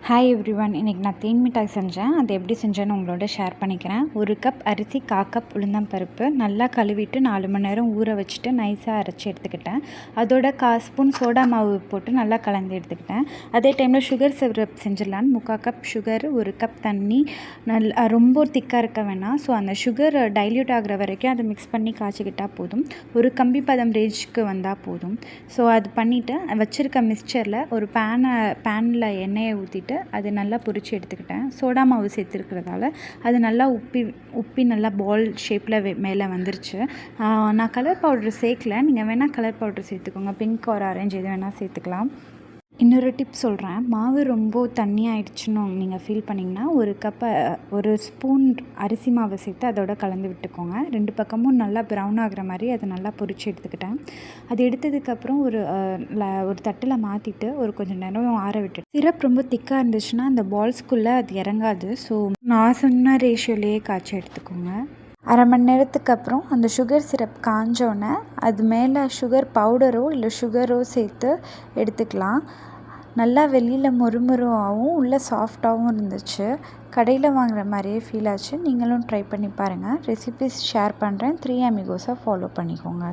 Hi everyone. இன்றைக்கி நான் தேன் மிட்டாய் செஞ்சேன். அது எப்படி செஞ்சேன்னு உங்களோட ஷேர் பண்ணிக்கிறேன். 1 கப் அரிசி, 1/4 கப் உளுந்தம்பருப்பு நல்லா கழுவிட்டு 4 மணி நேரம் ஊற வச்சுட்டு நைஸாக அரைச்சி எடுத்துக்கிட்டேன். அதோட 1/4 ஸ்பூன் சோடா மாவு போட்டு நல்லா கலந்து எடுத்துக்கிட்டேன். அதே டைமில் சுகர் சிரப் செஞ்சிடலான்னு 3/4 கப் சுகர், 1 கப் தண்ணி, நல்லா ரொம்ப திக்காக இருக்க வேணாம். ஸோ அந்த சுகர் டைல்யூட் ஆகிற வரைக்கும் அதை மிக்ஸ் பண்ணி காய்ச்சிக்கிட்டால் போதும். ஒரு கம்பி பதம் ரேஞ்சுக்கு வந்தால் போதும். ஸோ அது பண்ணிவிட்டு வச்சுருக்க மிக்சரில் ஒரு பேனில் எண்ணெயை ஊற்றிட்டு அது நல்லா பொரித்து எடுத்துக்கிட்டேன். சோடா மாவு சேர்த்துருக்கிறதால அது நல்லா உப்பி நல்லா பால் ஷேப்பில் மேலே வந்துருச்சு. நான் கலர் பவுட்ரு சேர்க்கல. நீங்கள் வேணால் கலர் பவுட்ரு சேர்த்துக்கோங்க. பிங்க் ஆர் ஆரஞ்சு எது வேணால் சேர்த்துக்கலாம். இன்னொரு டிப் சொல்கிறேன். மாவு ரொம்ப தண்ணியாகிடுச்சுன்னு நீங்கள் ஃபீல் பண்ணிங்கன்னா 1 ஸ்பூன் அரிசி மாவை சேர்த்து அதோட கலந்து விட்டுக்கோங்க. 2 பக்கமும் நல்லா ப்ரௌன் ஆகிற மாதிரி அதை நல்லா பொரித்து எடுத்துக்கிட்டேன். அது எடுத்ததுக்கப்புறம் ஒரு தட்டில் மாற்றிட்டு கொஞ்சம் நேரம் ஆற விட்டுட்டு, சிரப் ரொம்ப திக்காக இருந்துச்சுன்னா அந்த பால்ஸ்குள்ளே அது இறங்காது. ஸோ நான் சொன்ன ரேஷியோலேயே காய்ச்சி எடுத்துக்கோங்க. அரை மணி நேரத்துக்கு அப்புறம் அந்த சுகர் சிரப் காஞ்சோன்னே அது மேலே சுகர் பவுடரோ இல்லை சுகரோ சேர்த்து எடுத்துக்கலாம். நல்லா வெளியில் மொறுமொறுவாகவும் உள்ளே சாஃப்டாகவும் இருந்துச்சு. கடையில் வாங்குகிற மாதிரியே ஃபீல் ஆச்சு. நீங்களும் ட்ரை பண்ணி பாருங்கள். ரெசிபிஸ் ஷேர் பண்ணுறேன். 3 அமிகோஸை ஃபாலோ பண்ணிக்கோங்க.